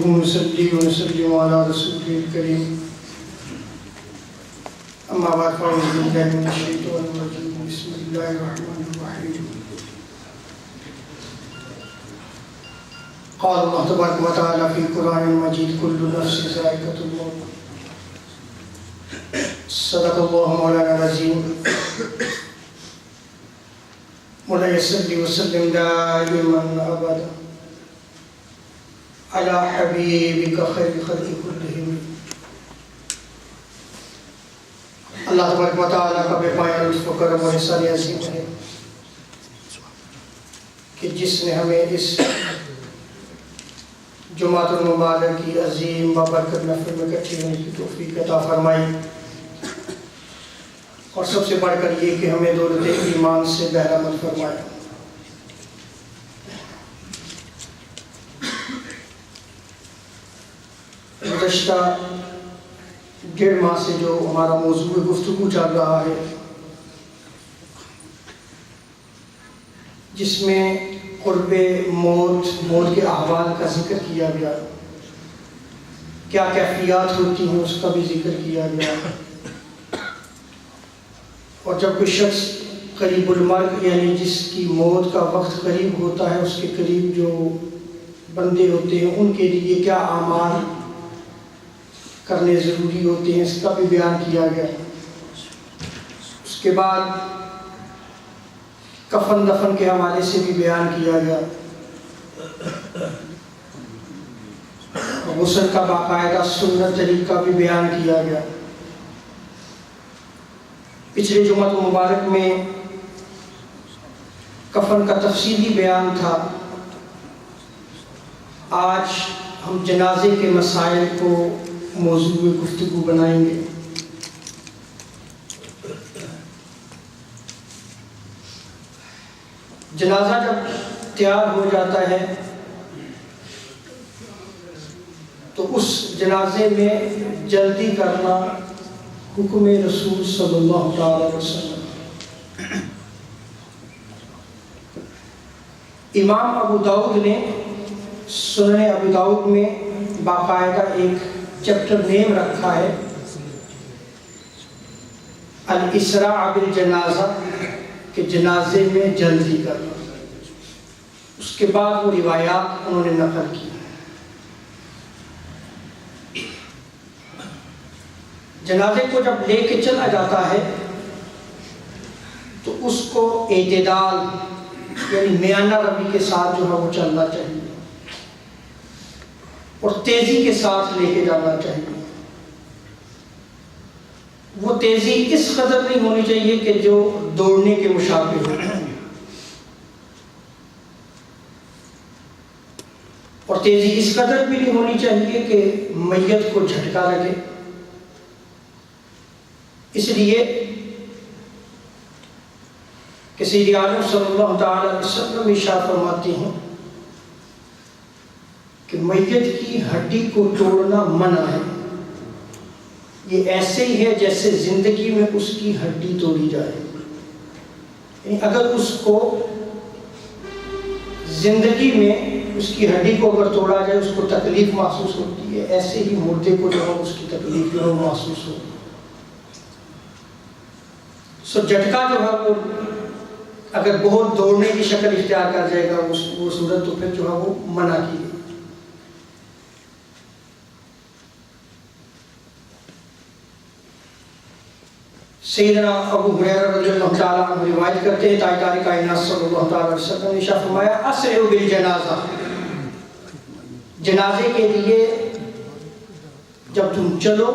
نحمده ونصلي ونسلم على رسوله الكريم أما بعد فأعوذ بالله من الشيطان الرجيم بسم الله الرحمن الرحيم قال الله تبارك وتعالى في القرآن المجيد كل نفس ذائقة الموت صدق الله مولانا العظيم مولاي صل وسلم دائما أبدا على حبيبك خير الخلق كلهم اللہ تبارک و تعالیٰ کا بے پایہ لطف و کرم و احسان عظیم ہے کہ جس نے ہمیں اس جمعۃ المبارک کی عظیم بابرکت محفل میں اکٹھے ہونے کی توفیق عطا فرمائی، اور سب سے بڑھ کر یہ کہ ہمیں دولت ایمان سے بہرہ مند فرمایا۔ گزشتہ 1.5 ماہ سے جو ہمارا موضوع گفتگو چل رہا ہے، جس میں قرب موت کے احوال کا ذکر کیا گیا، کیا کیفیات ہوتی ہیں اس کا بھی ذکر کیا گیا، اور جب کوئی شخص قریب المرگ یعنی جس کی موت کا وقت قریب ہوتا ہے، اس کے قریب جو بندے ہوتے ہیں ان کے لیے کیا اعمال کرنے ضروری ہوتے ہیں، اس کا بھی بیان کیا گیا۔ اس کے بعد کفن دفن کے حوالے سے بھی بیان کیا گیا، غسل کا باقاعدہ سنت طریقہ بھی بیان کیا گیا۔ پچھلے جمعہ مبارک میں کفن کا تفصیلی بیان تھا، آج ہم جنازے کے مسائل کو موضوع گفتگو بنائیں گے۔ جنازہ جب تیار ہو جاتا ہے تو اس جنازے میں جلدی کرنا حکم رسول صلی اللہ علیہ وسلم۔ امام ابو داؤد نے سنن ابو داؤد میں باقاعدہ ایک چیپٹر نیم رکھا ہے الاسراع بالجنازہ، کہ جنازے میں جلدی کرنا۔ اس کے بعد وہ روایات انہوں نے نقل کی۔ جنازے کو جب لے کے چلا جاتا ہے تو اس کو اعتدال یعنی میانہ روی کے ساتھ جو ہے وہ چلنا چاہیے، اور تیزی کے ساتھ لے کے جانا چاہیے۔ وہ تیزی اس قدر نہیں ہونی چاہیے کہ جو دوڑنے کے مشابہ ہو، اور تیزی اس قدر بھی نہیں ہونی چاہیے کہ میت کو جھٹکا لگے۔ اس لیے کہ سید عالم صلی اللہ تعالی علیہ وسلم ارشاد فرماتے ہیں کہ میت کی ہڈی کو توڑنا منع ہے، یہ ایسے ہی ہے جیسے زندگی میں اس کی ہڈی توڑی جائے، یعنی اگر اس کو زندگی میں اس کی ہڈی کو اگر توڑا جائے اس کو تکلیف محسوس ہوتی ہے، ایسے ہی مردے کو جو ہے اس کی تکلیف جو ہے محسوس ہوتی ہے۔ سو جھٹکا جو ہے وہ اگر بہت دوڑنے کی شکل اختیار کر جائے گا وہ صورت تو پھر جو ہے وہ منع کی گئی۔ سیدنا ابو ہریرہ رضی اللہ تعالیٰ عنہ روایت کرتے ہیں تاجدار کائنات صلی اللہ تعالیٰ علیہ وسلم نے ارشاد فرمایا اسرعوا بالجنازہ، جنازے کے لیے جب تم چلو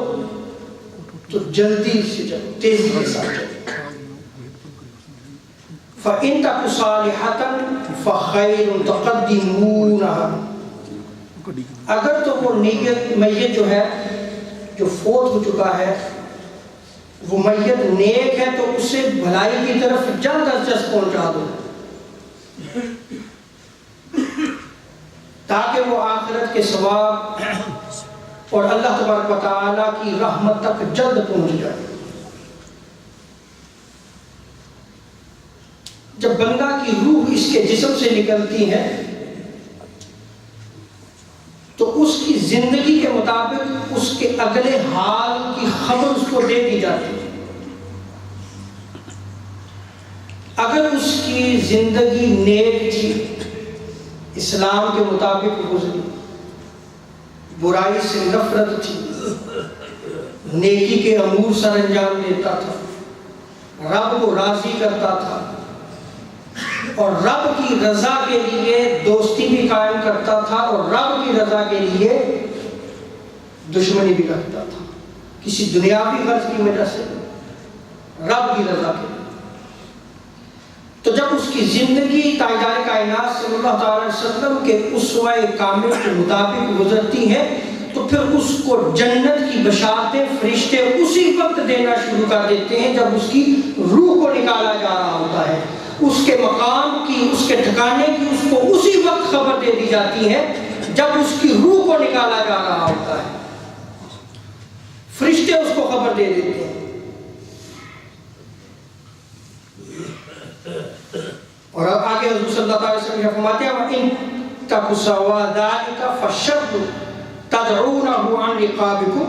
تو جلدی سے چلو، تیزی کے ساتھ چلو۔ فَإِن تَكُ صَالِحَةً فَخَيْرٌ تَقَدِّمُونَهَا، اگر تو وہ میت جو ہے جو فوت ہو چکا ہے وہ میت نیک ہے تو اسے بھلائی کی طرف جلد از جلد پہنچا دو، تاکہ وہ آخرت کے ثواب اور اللہ تبارک و تعالیٰ کی رحمت تک جلد پہنچ جائے۔ جب بندہ کی روح اس کے جسم سے نکلتی ہے تو اس کی زندگی کے مطابق اس کے اگلے حال کی خبر اس کو دے دی جاتی ہے۔ اگر اس کی زندگی نیک تھی، اسلام کے مطابق گزری، برائی سے نفرت تھی، نیکی کے امور سر انجام دیتا تھا، رب کو راضی کرتا تھا اور رب کی رضا کے لیے دوستی بھی قائم کرتا تھا اور رب کی رضا کے لیے دشمنی بھی رکھتا تھا، کسی دنیاوی غرض کی وجہ سے، رب کی رضا کے لیے، تو جب اس کی زندگی تاجدار کائنات صلی اللہ تعالی علیہ وسلم کے اسوہ کامل کے مطابق گزرتی ہے تو پھر اس کو جنت کی بشارتیں فرشتے اسی وقت دینا شروع کر دیتے ہیں جب اس کی روح کو نکالا جا رہا ہوتا ہے۔ اس کے مقام کی، اس کے ٹھکانے کی اس کو اسی وقت خبر دے دی جاتی ہے جب اس کی روح کو نکالا جا رہا ہوتا ہے، فرشتے اس کو خبر دے دیتے ہیں۔ اور اب آگے حضور صلی اللہ علیہ وسلم فرماتے ہیں وَإِن تَكُ سَوَادَائِكَ فَالشَّرُّ تَدْعُونَهُ عَنْ رِقَابِكُمْ،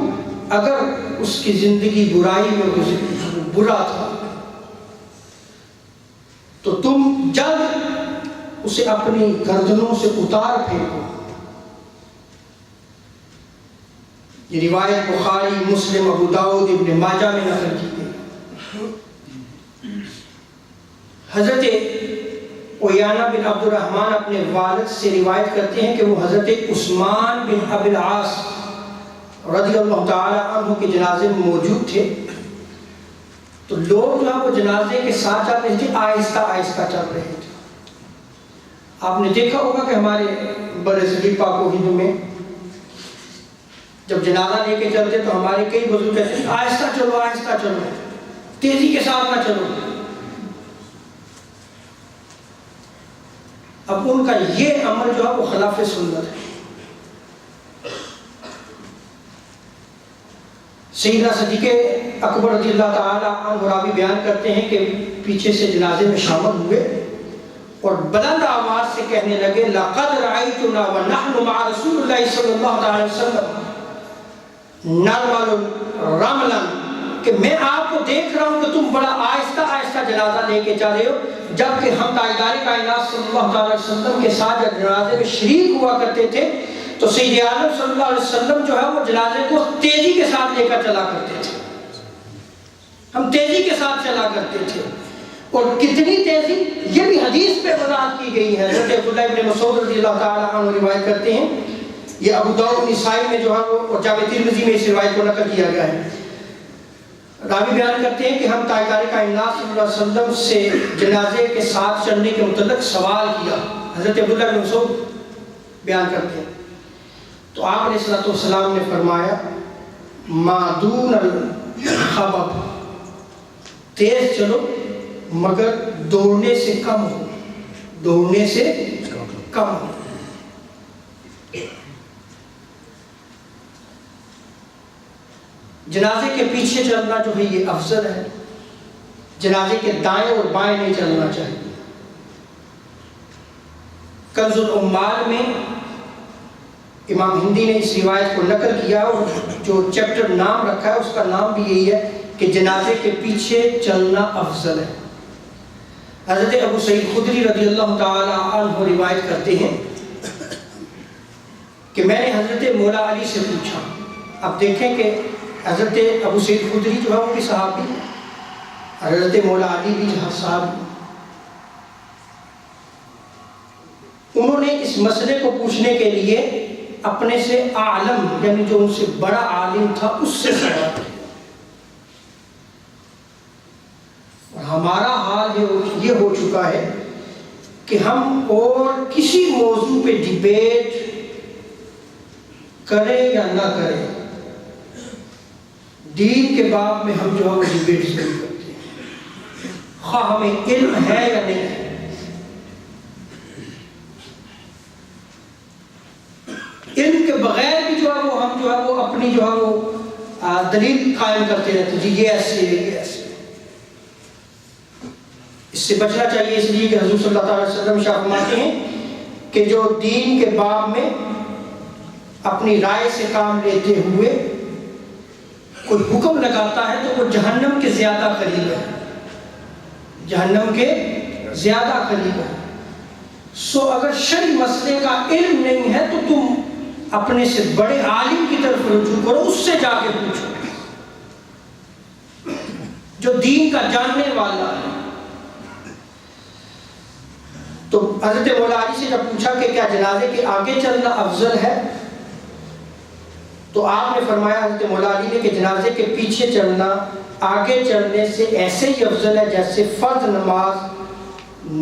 اگر اس کی زندگی برائی میں گزری، برا تھا، تو تم جلد اسے اپنی گردنوں سے اتار پھینکو۔ یہ روایت بخاری، مسلم، ابو داؤد، ابن ماجہ میں نقل کی گئی۔ حضرت عیانہ بن عبد الرحمن اپنے والد سے روایت کرتے ہیں کہ وہ حضرت عثمان بن ابی العاص رضی اللہ تعالی عنہ کے جنازے میں موجود تھے، تو لوگ جو وہ جنازے کے ساتھ چل رہے تھے، آہستہ آہستہ چل رہے تھے۔ آپ نے دیکھا ہوگا کہ ہمارے برصغیر پاک و ہند میں جب جنازہ لے کے چلتے تو ہمارے کئی بزرگ کہتے ہیں آہستہ چلو، آہستہ چلو، تیزی کے ساتھ نہ چلو۔ اب ان کا یہ عمل جو ہے وہ خلاف سنت ہے۔ سیدنا صدیق اکبر رضی اللہ تعالی عنہ راوی بیان کرتے ہیں کہ پیچھے سے جنازے میں شامل ہوئے اور بلند آواز سے کہنے لگے لَقَدْ رَأَيْتُنَا وَنَحْنُ مَعَ رَسُولِ اللَّهِ صلی اللہ تعالی وسلم نَرْمَلُ رَمْلًا، کہ میں آپ کو دیکھ رہا ہوں کہ تم بڑا آہستہ آہستہ جنازہ لے کے چل رہے ہو، جبکہ ہم تاجدار کائنات صلی اللہ تعالی وسلم کے ساتھ جب جنازے میں شریک ہوا کرتے تھے تو سید عالم صلی اللہ علیہ وسلم جو ہے وہ جنازے کو تیزی کے ساتھ لے کر چلا کرتے تھے، ہم تیزی کے ساتھ چلا کرتے تھے۔ اور کتنی تیزی، یہ بھی حدیث پہ وضاحت کی گئی ہے۔ حضرت عبداللہ ابن مسعود رضی اللہ تعالی عنہ روایت کرتے ہیں، یہ ابو داؤد نسائی میں جو ہے وہ جامع ترمذی میں اس روایت کو نقل کیا گیا ہے۔ راوی بیان کرتے ہیں کہ ہم تاجدار کائنات صلی اللہ علیہ وسلم سے جنازے کے ساتھ چلنے کے متعلق سوال کیا، حضرت عبداللہ بن مسعود بیان کرتے ہیں، تو آپ علیہ الصلوۃ والسلام نے فرمایا ما دون الخبب، تیز چلو مگر دوڑنے سے کم ہو، دوڑنے سے کم ہو۔ جنازے کے پیچھے چلنا جو ہے یہ افضل ہے، جنازے کے دائیں اور بائیں نہیں چلنا چاہیے۔ کنز العمال میں امام ہندی نے اس روایت کو نقل کیا اور جو چیپٹر نام رکھا ہے اس کا نام بھی یہی ہے کہ جنازے کے پیچھے چلنا افضل ہے۔ حضرت ابو سعید خدری رضی اللہ تعالی عنہ روایت کرتے ہیں کہ میں نے حضرت مولا علی سے پوچھا، اب دیکھیں کہ حضرت ابو سعید خدری جو ہے وہ بھی صحابی، حضرت مولا علی بھی صحابی، انہوں نے اس مسئلے کو پوچھنے کے لیے اپنے سے عالم یعنی جو ان سے بڑا عالم تھا اس سے سوال کیا۔ اور ہمارا حال یہ ہو چکا ہے کہ ہم اور کسی موضوع پہ ڈیبیٹ کریں یا نہ کریں، دین کے باب میں ہم جو ہے وہ ڈیبیٹ ضرور کرتے ہیں، خواہ ہمیں علم ہے یا نہیں ہے۔ علم کے بغیر بھی جو ہے وہ ہم جو ہے وہ اپنی جو ہے وہ دلیل قائم کرتے رہتے ہیں، جی یہ ایسے ہے، یہ ایسے ہے۔ اس سے بچنا چاہیے، اس لیے کہ حضور صلی اللہ علیہ وسلم شاہ فرماتے ہیں کہ جو دین کے باب میں اپنی رائے سے کام لیتے ہوئے کوئی حکم لگاتا ہے تو وہ جہنم کے زیادہ قریب ہے، جہنم کے زیادہ قریب ہے۔ سو اگر شرعی مسئلے کا علم نہیں ہے تو تم اپنے سے بڑے عالم کی طرف رجوع کرو، اس سے جا کے پوچھو جو دین کا جاننے والا ہے۔ تو حضرت مولا علی سے جب پوچھا کہ کیا جنازے کے آگے چلنا افضل ہے تو آپ نے فرمایا، حضرت مولا علی نے، کہ جنازے کے پیچھے چلنا آگے چلنے سے ایسے ہی افضل ہے جیسے فرض نماز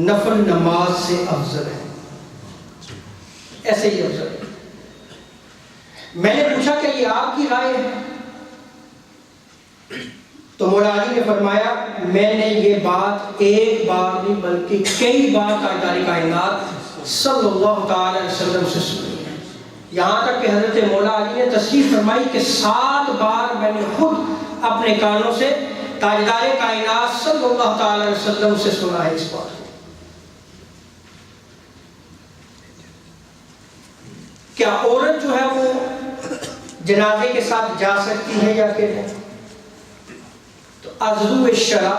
نفل نماز سے افضل ہے، ایسے ہی افضل ہے۔ میں نے پوچھا کہ یہ آپ کی رائے ہے؟ تو مولا علی نے فرمایا، میں نے یہ بات ایک بار نہیں بلکہ کئی بار تاجدار کائنات صلی اللہ تعالی علیہ وسلم سے سنی ہے، یہاں تک کہ حضرت مولا علی نے تصریح فرمائی کہ 7 بار میں نے خود اپنے کانوں سے تاجدار کائنات صلی اللہ تعالی علیہ وسلم سے سنا ہے اس بات کو۔ کیا عورت جو ہے وہ جنازے کے ساتھ جا سکتی ہے یا کہ نہیں؟ تو عضو الشرع،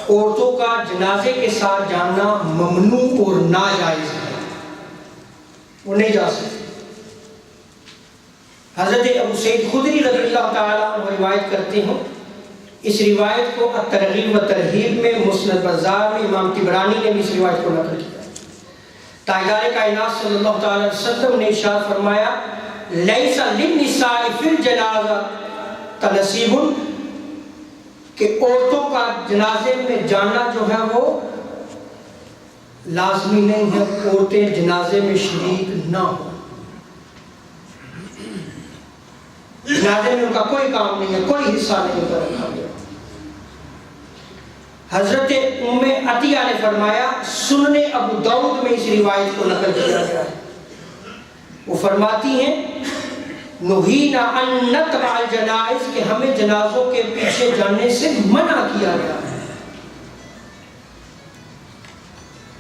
عورتوں کا جنازے کے ساتھ جانا ممنوع اور ناجائز ہے، وہ نہیں جا سکتی۔ حضرت ابو سعید خدری رضی اللہ تعالیٰ عنہ روایت کرتے ہیں، اس روایت کو الترغیب و ترہیب میں، مسند بزار میں، امام طبرانی نے بھی اس روایت کو نقل کیا۔ تاجدار کائنات صلی اللہ تعالی علیہ وسلم نے ارشاد فرمایا، لیس للنساء فی الجنازہ تنصیب، کہ عورتوں کا جنازے میں جانا جو ہے وہ لازمی نہیں ہے، عورتیں جنازے میں شریک نہ ہوں، جنازے میں ان کا کوئی کام نہیں ہے، کوئی حصہ نہیں کر رکھا گیا۔ حضرت ام عطیہ نے فرمایا، سنن ابو داؤد میں اس روایت کو نقل کیا گیا ہے، وہ فرماتی ہیں، نہینا ان نتبع الجنائز، کہ ہمیں جنازوں کے پیچھے جانے سے منع کیا گیا ہے۔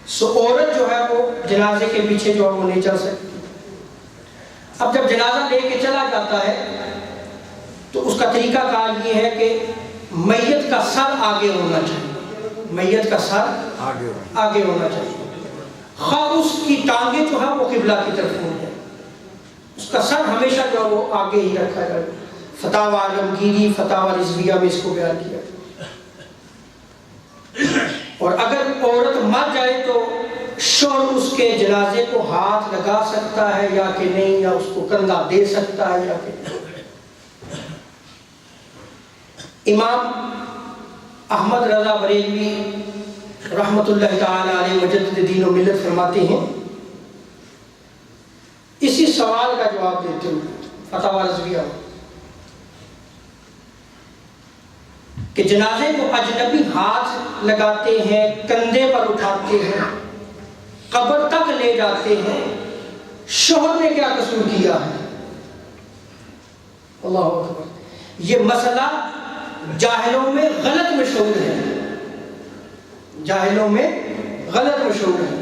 سو عورت جو ہے وہ جنازے کے پیچھے جو ہے وہ نہیں جا سکتی۔ اب جب جنازہ لے کے چلا جاتا ہے تو اس کا طریقہ کار یہ ہے کہ میت کا سر آگے ہونا چاہیے، میت کا سر آگے ہونا چاہیے، خواہ اس کی ٹانگیں جو ہے وہ قبلہ کی طرف ہوں جائے، اس کا سر ہمیشہ جو ہے وہ آگے ہی رکھا جائے۔ فتاوی عالمگیری، فتاوی رضویہ میں اس کو بیان کیا۔ اور اگر عورت مر جائے تو شوہر اس کے جنازے کو ہاتھ لگا سکتا ہے یا کہ نہیں، یا اس کو کندھا دے سکتا ہے یا کہ نہیں۔ امام احمد رضا بریلوی رحمت اللہ تعالی علیہ مجدد دین و ملت فرماتے ہیں، اسی سوال کا جواب دیتے ہوئے فتاوی رضویہ کہ جنازے کو اجنبی ہاتھ لگاتے ہیں، کندھے پر اٹھاتے ہیں، قبر تک لے جاتے ہیں، شوہر نے کیا قصور کیا ہے؟ اللہ اکبر۔ یہ مسئلہ جاہلوں میں غلط مشہور ہے، جاہلوں میں غلط مشہور ہے۔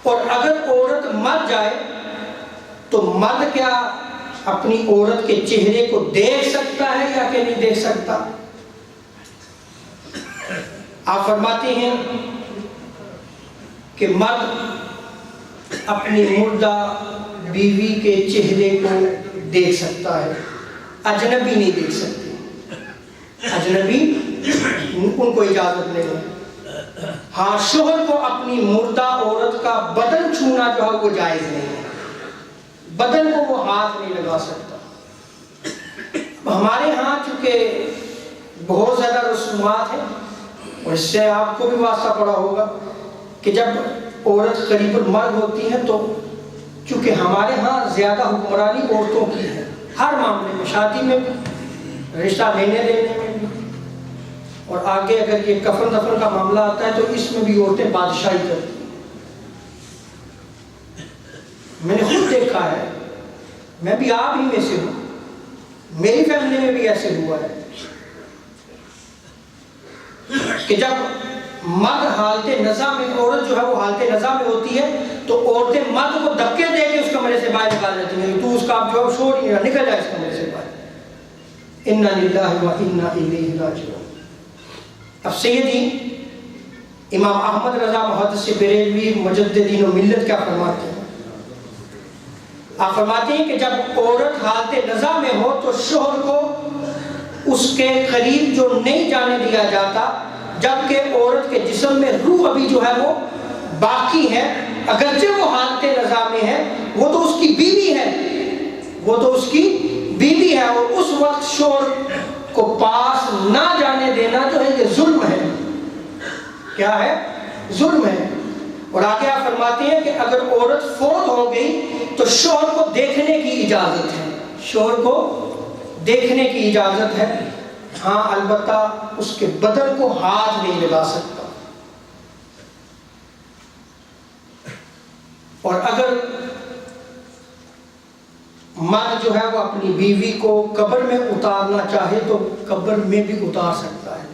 اور اگر عورت مر جائے تو مرد کیا اپنی عورت کے چہرے کو دیکھ سکتا ہے یا کہ نہیں دیکھ سکتا؟ آپ فرماتے ہیں کہ مرد اپنی مردہ بیوی کے چہرے کو دیکھ سکتا ہے، اجنبی نہیں دیکھ سکتے، اجنبی ان کو اجازت نہیں ہے۔ ہاں، شوہر کو اپنی مردہ عورت کا بدن چھونا جو ہے وہ جائز نہیں ہے، بدن کو وہ ہاتھ نہیں لگا سکتا۔ ہمارے ہاں چونکہ بہت زیادہ رسومات ہیں، اور اس سے آپ کو بھی واسطہ پڑا ہوگا کہ جب عورت قریب المرگ ہوتی ہے تو چونکہ ہمارے ہاں زیادہ حکمرانی عورتوں کی ہے، ہر معاملے میں، شادی میں بھی، رشتہ لینے دینے میں بھی، اور آگے اگر یہ کفن دفن کا معاملہ آتا ہے تو اس میں بھی عورتیں بادشاہی کرتی ہیں۔ میں نے خود دیکھا ہے، میں بھی آپ ہی میں سے ہوں، میری فیملی میں بھی ایسے ہوا ہے کہ جب مرد حالت نزا میں، عورت جو ہے وہ حالت نزا میں ہوتی ہے تو عورتیں مرد کو دھکے دے کے اس کمرے سے باہر نکال دیتی ہیں، تو اس کا جو ہے شور نہیں، نکل جائے اس کمرے سے باہر۔ انا للہ و انا الیہ راجعون۔ اب سیدی امام احمد رضا محدث بریلوی مجددین و ملت کیا فرماتے ہیں؟ آپ فرماتے ہیں کہ جب عورت حالت نزا میں ہو تو شوہر کو اس کے قریب جو نہیں جانے دیا جاتا، جبکہ عورت کے جسم میں روح ابھی جو ہے وہ باقی ہے، اگرچہ وہ حالت نزا میں ہے، وہ تو اس کی بیوی ہے، وہ تو اس کی بیوی ہے، اور اس وقت شوہر کو پاس نہ جانے دینا جو ہے یہ ظلم ہے۔ کیا ہے؟ ظلم ہے۔ اور آگے آپ فرماتے ہیں کہ اگر عورت فوت ہو گئی تو شوہر کو دیکھنے کی اجازت ہے، شوہر کو دیکھنے کی اجازت ہے، ہاں البتہ اس کے بدن کو ہاتھ نہیں لگا سکتا۔ اور اگر مرد جو ہے وہ اپنی بیوی کو قبر میں اتارنا چاہے تو قبر میں بھی اتار سکتا ہے،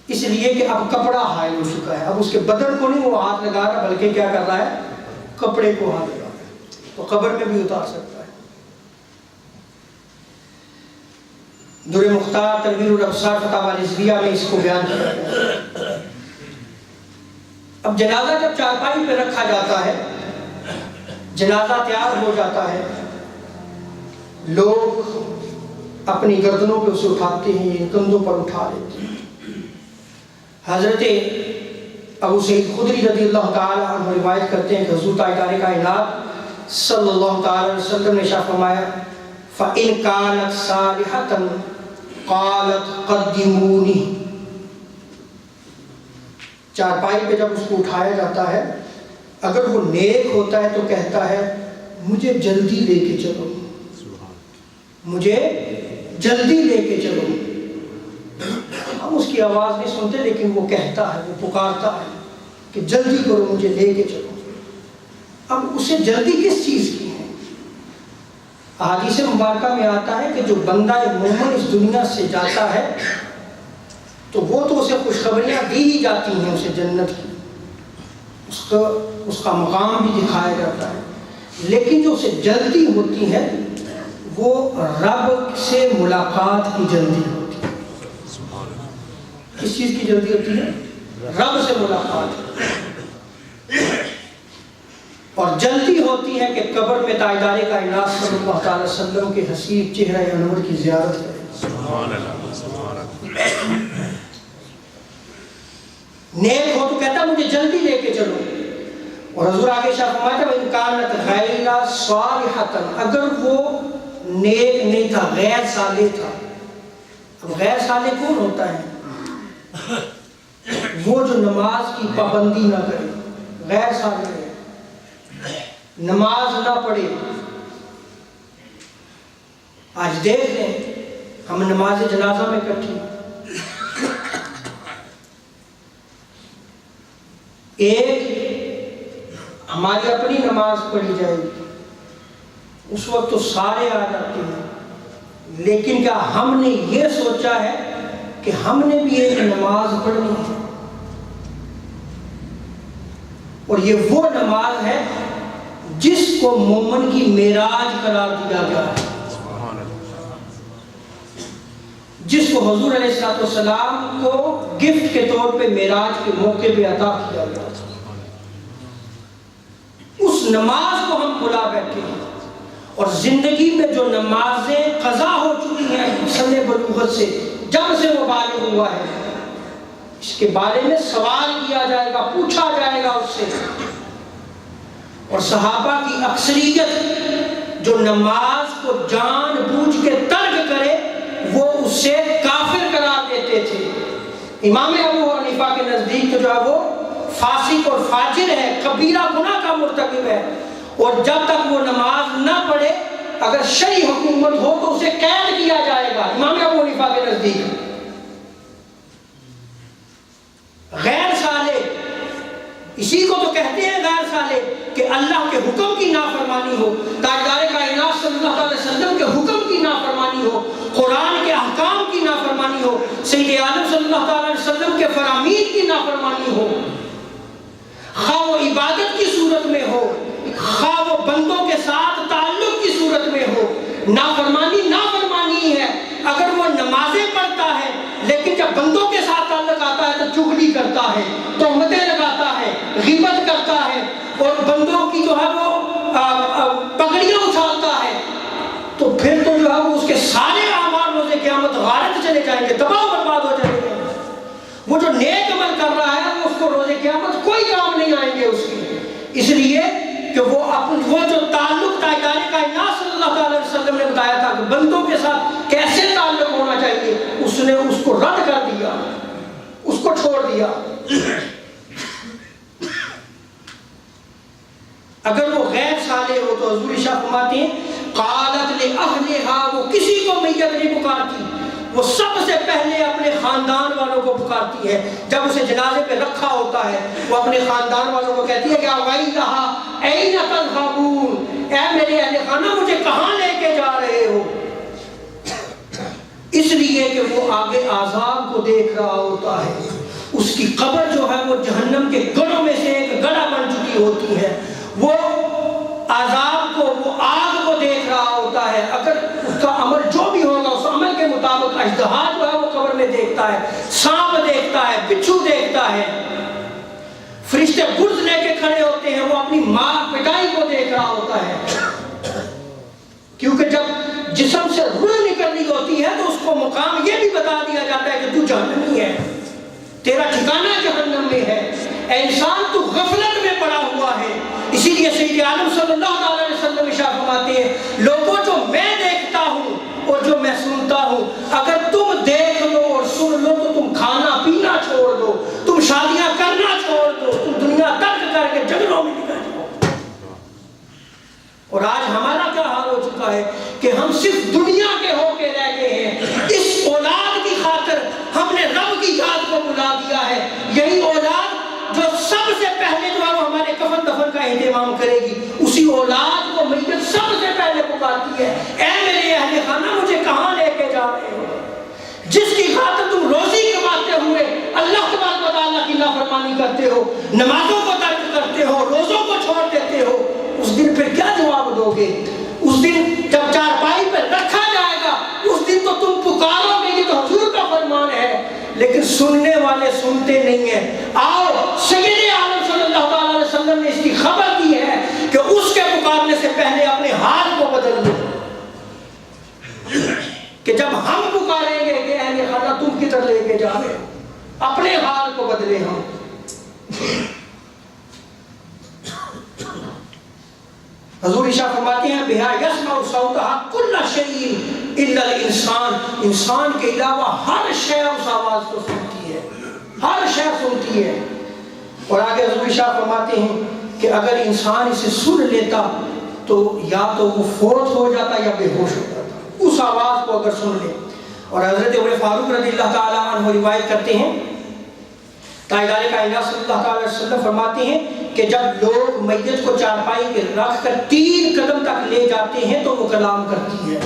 اس لیے کہ اب کپڑا حائل ہو چکا ہے، اب اس کے بدن کو نہیں وہ ہاتھ لگا رہا بلکہ کیا کر رہا ہے؟ کپڑے کو ہاتھ لگا رہا ہے، تو قبر میں بھی اتار سکتا ہے۔ در مختار تنویر الابصار فتاوی الرضویہ میں اس کو بیان کیا گیا۔ اب جنازہ جب چارپائی پہ رکھا جاتا ہے، جنازہ تیار ہو جاتا ہے، لوگ اپنی گردنوں پہ اسے اٹھاتے ہیں، کندھوں پر اٹھا لیتے ہیں۔ حضرت ابو سعید خدری رضی اللہ تعالی عنہ روایت کرتے ہیں کہ حضور تاجدار کائنات صلی اللہ تعالی علیہ وسلم نے ارشاد فرمایا فَإِنْ كَانَتْ صَالِحَةً قالت قدمونی، چارپائی پہ جب اس کو اٹھایا جاتا ہے، اگر وہ نیک ہوتا ہے تو کہتا ہے مجھے جلدی لے کے چلو، مجھے جلدی لے کے چلو۔ ہم اس کی آواز نہیں سنتے لیکن وہ کہتا ہے، وہ پکارتا ہے کہ جلدی کرو مجھے لے کے چلو۔ اب اسے جلدی کس چیز کی ہے؟ احادیث مبارکہ میں آتا ہے کہ جو بندہ مومن اس دنیا سے جاتا ہے تو وہ تو اسے خوشخبریاں دی ہی جاتی ہیں، اسے جنت کی، اس کا مقام بھی دکھایا جاتا ہے، لیکن جو اسے جلدی ہوتی ہے وہ رب سے ملاقات کی جلدی ہوتی ہے۔ کس چیز کی جلدی ہوتی ہے؟ رب سے ملاقات۔ اور جلدی ہوتی ہے کہ قبر میں تاجدار کائنات صلی اللہ تعالی وسلم کے حسین چہرہ انور کی زیارت کرے۔ سبحان اللہ، سبحان اللہ۔ نیک ہو تو کہتا مجھے جلدی لے کے چلو، اور حضور آگے شاہ فرماتے ہیں وَإِنْ كَانَتْ غَيْرَ صَالِحَةً، اگر وہ نیک نہیں تھا، غیر صالح تھا۔ اب غیر صالح کون ہوتا ہے؟ وہ جو نماز کی پابندی نہ کرے، غیر صالح ہے، نماز نہ پڑھے۔ آج دیکھ لیں ہم نماز جنازہ میں اکٹھے، ایک ہماری اپنی نماز پڑھی جائے گی، اس وقت تو سارے آ جاتے ہیں، لیکن کیا ہم نے یہ سوچا ہے کہ ہم نے بھی ایک نماز پڑھنی ہے؟ اور یہ وہ نماز ہے جس کو مومن کی معراج قرار دیا گیا ہے، جس کو حضور علیہ السلام کو گفٹ کے طور پہ معراج کے موقع پہ عطا کیا گیا۔ اس نماز کو ہم بھلا بیٹھے ہیں، اور زندگی میں جو نمازیں قضا ہو چکی ہیں سن بلوغت سے، جب سے وہ بالغ ہوا ہے، اس کے بارے میں سوال کیا جائے گا، پوچھا جائے گا اس سے۔ اور صحابہ کی اکثریت جو نماز کو جان بوجھ کے ترک کرے وہ اسے کافر قرار دیتے تھے۔ امام ابو حنیفہ کے نزدیک تو جو ہے وہ فاسق اور فاجر ہے، کبیرہ گناہ کا مرتکب ہے، اور جب تک وہ نماز نہ پڑھے اگر شرعی حکومت ہو تو اسے قید کیا جائے گا۔ امام ابو حنیفہ کے نزدیک غیر صالح، اسی کو تو کہتے ہیں غیر صالح، کہ اللہ کے حکم کی نافرمانی ہو، تاجدار کائنات صلی اللہ علیہ وسلم کے حکم کی نافرمانی ہو، قرآن کے احکام کی نافرمانی ہو، سید عالم صلی اللہ علیہ وسلم کے فرامین کی کی نافرمانی ہو، خواہ وہ عبادت کی صورت میں ہو، خواہ وہ بندوں کے ساتھ تعلق کی صورت میں ہو، نافرمانی نافرمانی ہے۔ اگر وہ نمازیں پڑھتا ہے لیکن جب بندوں کے ساتھ تعلق آتا ہے تو چغلی کرتا ہے، تہمتیں لگاتا ہے، غیبت کرتا ہے اور بندوں کی جو ہے وہ پگڑیاں اچھالتا ہے، تو پھر تو جو ہے وہ اس کے سارے اعمال روز قیامت غارت چلے جائیں گے، تباہ و برباد ہو جائیں گے۔ وہ جو نیک عمل کر رہا ہے وہ اس کو روز قیامت کوئی کام نہیں آئیں گے اس کے، اس لیے کہ وہ جو تعلق تاجدار کائنات صلی اللہ علیہ وسلم نے بتایا تھا کہ بندوں کے ساتھ کیسے تعلق ہونا چاہیے، اس نے اس کو رد کر دیا، اس کو چھوڑ دیا۔ اگر وہ غیر صالح ہو تو حضور شاہ فرماتے ہیں قالت لأہلہا، وہ کسی کو میت نہیں پکارتی، وہ سب سے پہلے اپنے خاندان والوں کو پکارتی ہے۔ جب اسے جنازے پہ رکھا ہوتا ہے وہ اپنے خاندان والوں کو کہتی ہے کہ ویلھا این تذہبون، اے میرے اہل خانہ مجھے کہاں لے کے جا رہے ہو، اس لیے کہ وہ آگے عذاب کو دیکھ رہا ہوتا ہے۔ اس کی قبر جو ہے وہ جہنم کے گڑھوں میں سے ایک گڑھا بن چکی ہوتی ہے، وہ عذاب کو، وہ آگ کو دیکھ رہا ہوتا ہے۔ اگر اس کا عمل جو بھی ہوگا اس عمل کے مطابق اژدہا جو ہے وہ قبر میں دیکھتا ہے، سانپ دیکھتا ہے، بچھو دیکھتا ہے، فرشتے برز لے کے کھڑے ہوتے ہیں، وہ اپنی ماں پٹائی کو دیکھ رہا ہوتا ہے، کیونکہ جب جسم سے روح نکلنی ہوتی ہے تو اس کو مقام یہ بھی بتا دیا جاتا ہے کہ تو جہنمی ہے، تیرا ٹھکانہ جہنم میں ہے، اے انسان تو غفلت میں پڑا ہوا ہے۔ اسی لیے سید عالم صلی اللہ علیہ وسلم ارشاد فرماتے ہیں لوگوں جو میں دیکھتا ہوں اور جو میں سنتا ہوں، اگر تم دیکھ لو اور سن لو تو تم کھانا پینا چھوڑ دو، تم شادیاں کرنا چھوڑ دو، تم دنیا ترک کر کے جنگلوں میں نکل جاؤ۔ اور آج ہمارا کیا حال ہو چکا ہے کہ ہم صرف دنیا کے ہو کے رہ گئے ہیں، اس اولاد کی خاطر ہم نے رب کی یاد کو بلا دیا ہے۔ یہی اولاد جو سب سے پہلے جو ہے وہ ہمارے کفن دفن کا اہتمام کرے گی، اسی اولاد کو میت سب سے پہلے پکارتی ہے اے میرے اہل خانہ مجھے کہاں لے کے جا رہے ہو، جس کی خاطر تم روزی کماتے ہوئے اللہ تبارک و تعالیٰ کی نافرمانی کرتے ہو، نمازوں کو ترک کرتے ہو، روزوں کو چھوڑ دیتے ہو، اس دن پھر کیا جواب دو گے؟ اس دن جب چارپائی پہ رکھا جائے گا اس دن تو تم پکارو گے، یہ تو حضور کا فرمان ہے، لیکن سننے والے سنتے نہیں ہیں۔ آؤ سید عالم صلی اللہ علیہ وسلم نے اس کی خبر دی ہے کہ اس کے پکارنے سے پہلے اپنے حال کو بدل لو، کہ جب ہم پکاریں گے کہ اہل خانہ تم کدھر لے کے جا رہے ہو، اپنے حال کو بدلے ہم۔ حضور عشاء فرماتے ہیں بہا یسمع صوتها کل شیء الا الانسان، انسان کے علاوہ ہر شے اس آواز کو سنتی ہے، ہر شے سنتی ہے۔ اور آگے حضور عشاء فرماتے ہیں کہ اگر انسان اسے سن لیتا تو یا تو وہ فوت ہو جاتا یا بے ہوش ہو جاتا، اس آواز کو اگر سن لے۔ اور حضرت عمر فاروق رضی اللہ تعالیٰ عنہ روایت کرتے ہیں تاجدار کائنات صلی اللہ علیہ وسلم فرماتے ہیں کہ جب لوگ میت کو چارپائی کے رکھ کر 3 قدم تک لے جاتے ہیں تو وہ کلام کرتی ہے،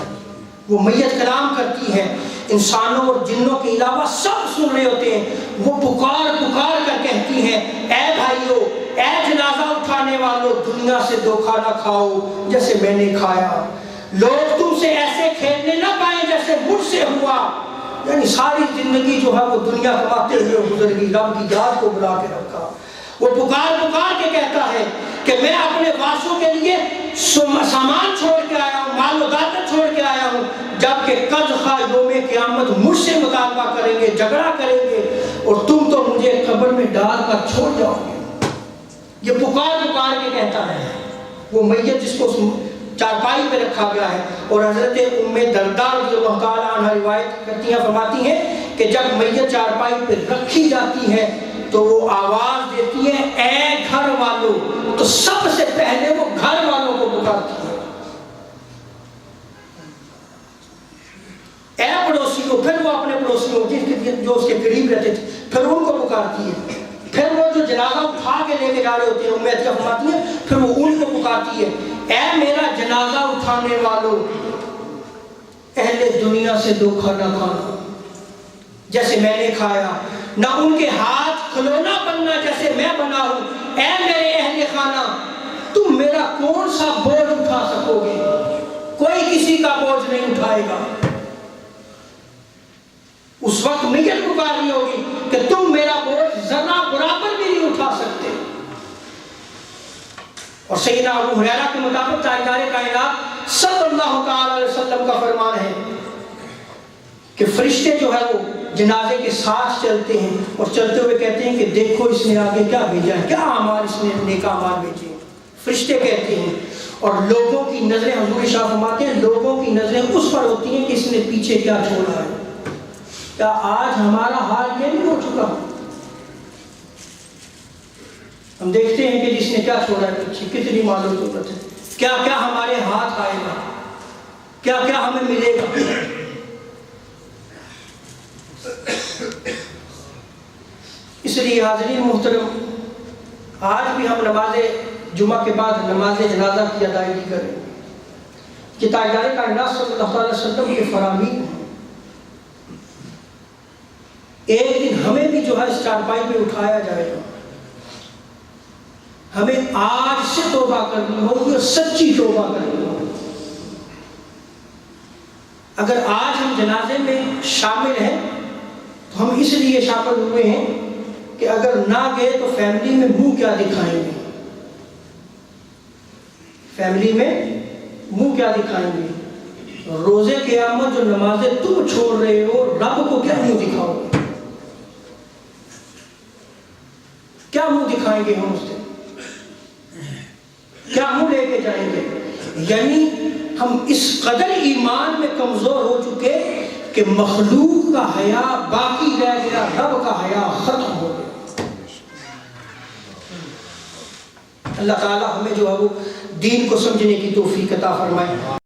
وہ میت کلام کرتی ہے، انسانوں اور جنوں کے علاوہ سب سن رہے ہوتے ہیں، وہ پکار پکار کر کہتی ہیں اے بھائیو، اے جنازہ اٹھانے والوں، دنیا سے دھوکہ نہ کھاؤ جیسے میں نے کھایا، لوگ تم سے ایسے کھیلنے نہ پائیں جیسے مجھ سے ہوا۔ یعنی ساری زندگی جو ہے وہ دنیا کماتے ہوئے گزر گئی، رب کی یاد کو بلا کے رکھا۔ وہ پکار پکار کے کہتا ہے کہ میں اپنے وارثوں کے لیے سامان چھوڑ کے آیا ہوں، مال و دولت چھوڑ کے آیا ہوں، جبکہ قد خواہ یوم قیامت مجھ سے مطالبہ کریں گے، جھگڑا کریں گے، اور تم تو مجھے قبر میں ڈال کر چھوڑ جاؤ گے۔ یہ پکار پکار کے کہتا ہے وہ میت جس کو چارپائی پہ رکھا گیا ہے۔ اور حضرت ام درداء رضی اللہ تعالیٰ عنہ روایت کرتی ہیں، فرماتی ہیں کہ جب میت چارپائی پہ رکھی جاتی ہے تو وہ آواز دیتی ہے اے گھر والوں، تو سب سے پہلے وہ گھر والوں کو پکارتی ہے، اے پڑوسیوں، پھر وہ اپنے پڑوسیوں جو اس کے قریب رہتے تھے پھر ان کو پکارتی ہے، پھر وہ جو جنازہ اٹھا کے لے کے جا رہے ہوتے ہیں ام عطیہ فرماتی ہیں پھر وہ ان کو پکارتی ہے اے میرا جنازہ اٹھانے والوں، اہل دنیا سے دھوکہ نہ کھانا جیسے میں نے کھایا، نہ ان کے ہاتھ کھلونا بننا جیسے میں بنا ہوں، اے میرے اہل خانہ تم میرا کون سا بوجھ اٹھا سکو گے؟ کوئی کسی کا بوجھ نہیں اٹھائے گا۔ اس وقت میت پکاری ہوگی کہ تم میرا بوجھ ذرہ برابر بھی نہیں اٹھا سکتے۔ اور سیدنا ابو ہریرہ کے مطابق تاجدار کائنات صلی اللہ تعالی علیہ وسلم کا فرمان ہے کہ فرشتے جو ہے وہ جنازے کے ساتھ چلتے ہیں اور چلتے ہوئے کہتے ہیں کہ دیکھو اس نے آگے کیا بھیجا ہے، کیا اعمال اس نے نیک اعمال بھیجے ہیں۔ فرشتے کہتے ہیں، اور لوگوں کی نظریں، حضور شاہ فرماتے ہیں لوگوں کی نظریں اس پر ہوتی ہیں کہ اس نے پیچھے کیا چھوڑا ہے۔ کیا آج ہمارا حال یہ نہیں ہو چکا؟ ہم دیکھتے ہیں کہ جس نے کیا چھوڑا ہے پیچھے، کتنی مال و دولت ہے، کیا کیا ہمارے ہاتھ آئے گا، کیا کیا ہمیں ملے گا۔ اس لیے حاضرین محترم، آج بھی ہم نماز جمعہ کے بعد نماز جنازہ کی ادائیگی کریں کہ تاجدار کائنات صلی اللہ علیہ وسلم کے فرامین ہیں۔ ایک دن ہمیں بھی جو ہے اس چارپائی پہ اٹھایا جائے گا، ہمیں آج سے توبہ کرنی ہوگی اور سچی توبہ کرنی ہوگی۔ اگر آج ہم جنازے میں شامل ہیں تو ہم اس لیے شامل ہوئے ہیں کہ اگر نہ گئے تو فیملی میں منہ کیا دکھائیں گے، فیملی میں منہ کیا دکھائیں گے۔ روزے قیامت جو نمازیں تم چھوڑ رہے ہو، رب کو کیا منہ دکھاؤ گے؟ کیا منہ دکھائیں گے ہم اس سے؟ کیا منہ لے کے جائیں گے؟ یعنی ہم اس قدر ایمان میں کمزور ہو چکے کہ مخلوق کا حیا باقی رہ گیا، رب کا حیا ختم ہو گیا۔ اللہ تعالی ہمیں جو ہے وہ دین کو سمجھنے کی توفیق عطا فرمائے۔